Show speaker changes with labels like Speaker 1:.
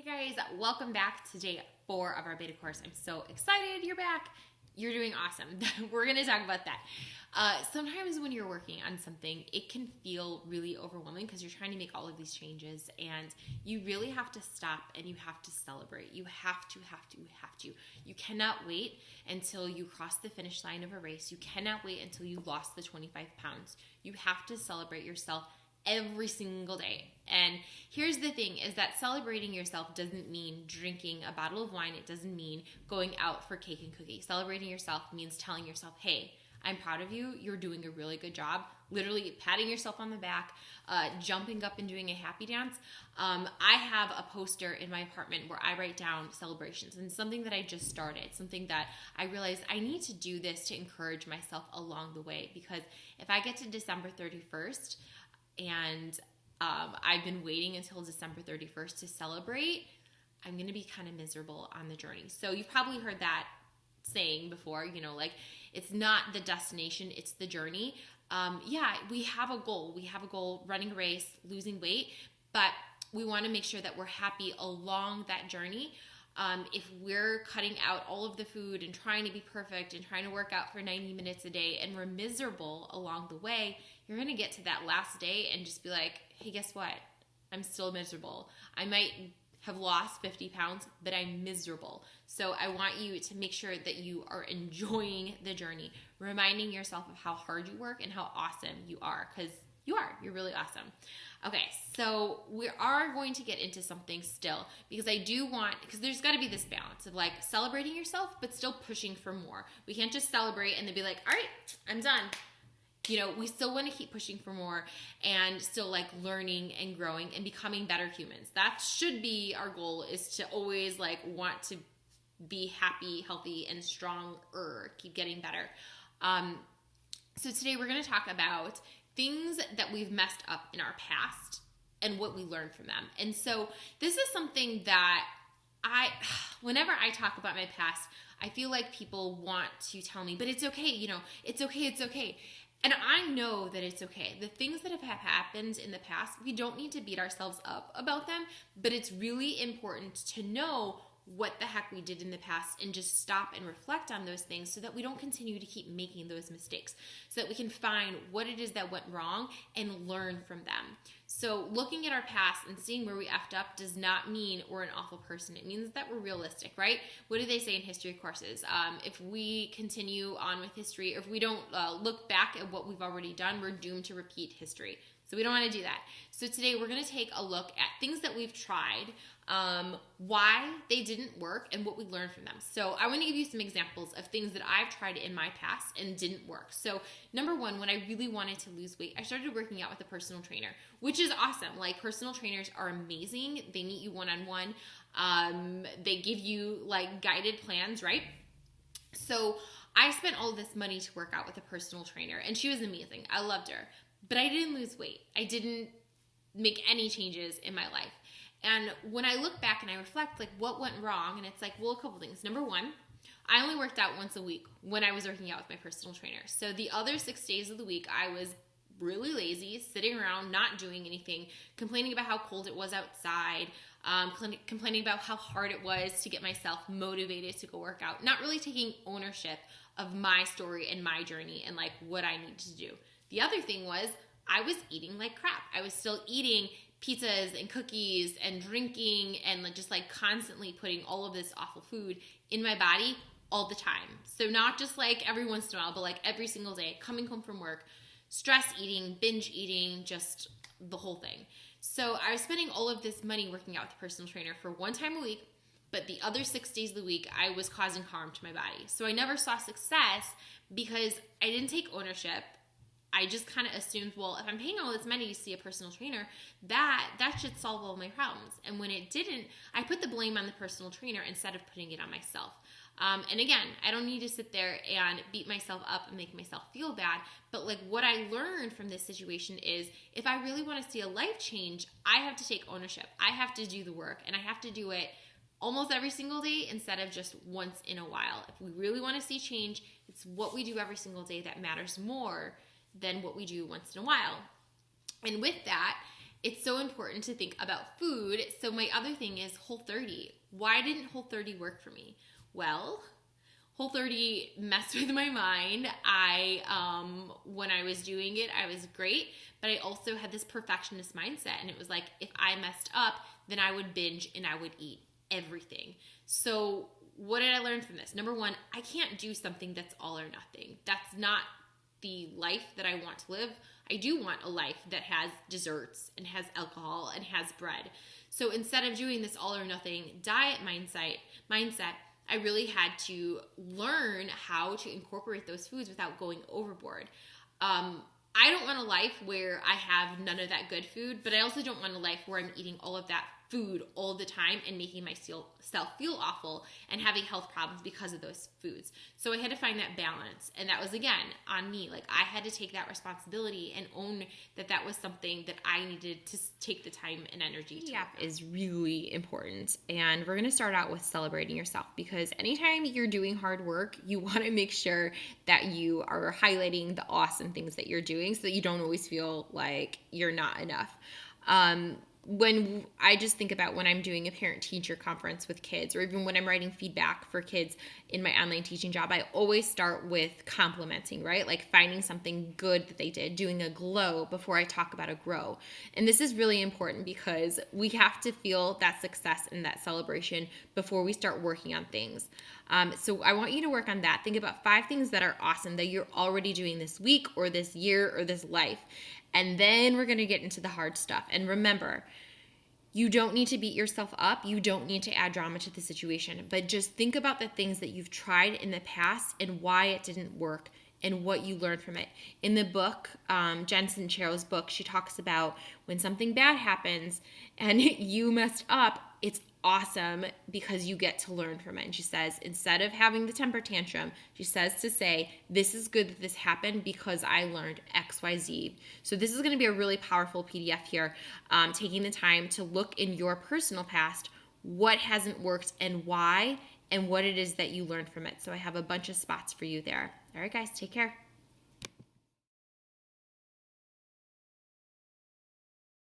Speaker 1: Hey guys, welcome back to day 4 of our beta course. I'm so excited you're back. You're doing awesome. We're going to talk about that. Sometimes when you're working on something, it can feel really overwhelming because you're trying to make all of these changes and you really have to stop and you have to celebrate. You have to. You cannot wait until you cross the finish line of a race. You cannot wait until you lost the 25 pounds. You have to celebrate yourself every single day. And here's the thing is that celebrating yourself doesn't mean drinking a bottle of wine. It doesn't mean going out for cake and cookies. Celebrating yourself means telling yourself, hey, I'm proud of you. You're doing a really good job. Literally patting yourself on the back, jumping up and doing a happy dance. I have a poster in my apartment where I write down celebrations, and something that I just started, something that I realized I need to do this to encourage myself along the way, because if I get to December 31st, and I've been waiting until December 31st to celebrate, I'm going to be kind of miserable on the journey. So you've probably heard that saying before, like it's not the destination, it's the journey. We have a goal. We have a goal, running a race, losing weight, but we want to make sure that we're happy along that journey. If we're cutting out all of the food and trying to be perfect and trying to work out for 90 minutes a day and we're miserable along the way, you're going to get to that last day and just be like, hey, guess what? I'm still miserable. I might have lost 50 pounds, but I'm miserable. So I want you to make sure that you are enjoying the journey, reminding yourself of how hard you work and how awesome you are, because you're really awesome. Okay, so we are going to get into something still, because because there's got to be this balance of like celebrating yourself, but still pushing for more. We can't just celebrate and then be like, all right, I'm done. We still want to keep pushing for more and still like learning and growing and becoming better humans. That should be our goal, is to always like want to be happy, healthy, and stronger, keep getting better. So today we're going to talk about things that we've messed up in our past and what we learned from them. And so this is something that whenever I talk about my past, I feel like people want to tell me, but it's okay, it's okay. And I know that it's okay. The things that have happened in the past, we don't need to beat ourselves up about them, but it's really important to know what the heck we did in the past and just stop and reflect on those things so that we don't continue to keep making those mistakes, so that we can find what it is that went wrong and learn from them. So looking at our past and seeing where we effed up does not mean we're an awful person. It means that we're realistic, right? What do they say in history courses? If we continue on with history, or if we don't look back at what we've already done, we're doomed to repeat history. So we don't want to do that. So today we're going to take a look at things that we've tried, why they didn't work, and what we learned from them. So I want to give you some examples of things that I've tried in my past and didn't work. So number one, when I really wanted to lose weight, I started working out with a personal trainer, which is awesome. Like, personal trainers are amazing. They meet you one-on-one. They give you like guided plans, right? So I spent all this money to work out with a personal trainer, and she was amazing. I loved her. But I didn't lose weight. I didn't make any changes in my life. And when I look back and I reflect, like, what went wrong? And it's like, well, a couple things. Number one, I only worked out once a week when I was working out with my personal trainer. So the other 6 days of the week, I was really lazy, sitting around, not doing anything, complaining about how cold it was outside, complaining about how hard it was to get myself motivated to go work out, not really taking ownership of my story and my journey and like what I need to do. The other thing was, I was eating like crap. I was still eating pizzas and cookies and drinking and just like constantly putting all of this awful food in my body all the time. So not just like every once in a while, but like every single day, coming home from work, stress eating, binge eating, just the whole thing. So I was spending all of this money working out with a personal trainer for one time a week, but the other 6 days of the week, I was causing harm to my body. So I never saw success because I didn't take ownership. I just kind of assumed, well, if I'm paying all this money to see a personal trainer, that should solve all my problems. And when it didn't, I put the blame on the personal trainer instead of putting it on myself. And again, I don't need to sit there and beat myself up and make myself feel bad. But like, what I learned from this situation is, if I really want to see a life change, I have to take ownership. I have to do the work, and I have to do it almost every single day instead of just once in a while. If we really want to see change, it's what we do every single day that matters more than what we do once in a while. And with that, it's so important to think about food. So my other thing is Whole30. Why didn't Whole30 work for me? Well, Whole30 messed with my mind. When I was doing it, I was great, but I also had this perfectionist mindset, and it was like, if I messed up, then I would binge and I would eat everything. So what did I learn from this? Number one, I can't do something that's all or nothing. That's not the life that I want to live. I do want a life that has desserts and has alcohol and has bread. So instead of doing this all or nothing diet mindset, I really had to learn how to incorporate those foods without going overboard. I don't want a life where I have none of that good food, but I also don't want a life where I'm eating all of that food all the time and making myself feel awful and having health problems because of those foods. So I had to find that balance. And that was, again, on me. Like, I had to take that responsibility and own that that was something that I needed to take the time and energy to.
Speaker 2: Yeah, is really important. And we're going to start out with celebrating yourself, because anytime you're doing hard work, you want to make sure that you are highlighting the awesome things that you're doing so that you don't always feel like you're not enough. When I just think about when I'm doing a parent-teacher conference with kids, or even when I'm writing feedback for kids in my online teaching job, I always start with complimenting, right? Like finding something good that they did, doing a glow before I talk about a grow. And this is really important because we have to feel that success and that celebration before we start working on things. So I want you to work on that. Think about 5 things that are awesome that you're already doing this week or this year or this life. And then we're going to get into the hard stuff. And remember, you don't need to beat yourself up. You don't need to add drama to the situation. But just think about the things that you've tried in the past and why it didn't work and what you learned from it. In the book, Jen Sincero's book, she talks about when something bad happens and you messed up, it's awesome because you get to learn from it. And she says, instead of having the temper tantrum, she says to say, this is good that this happened because I learned XYZ. So this is going to be a really powerful PDF here, taking the time to look in your personal past, what hasn't worked and why, and what it is that you learned from it. So I have a bunch of spots for you there. All right, guys, take care.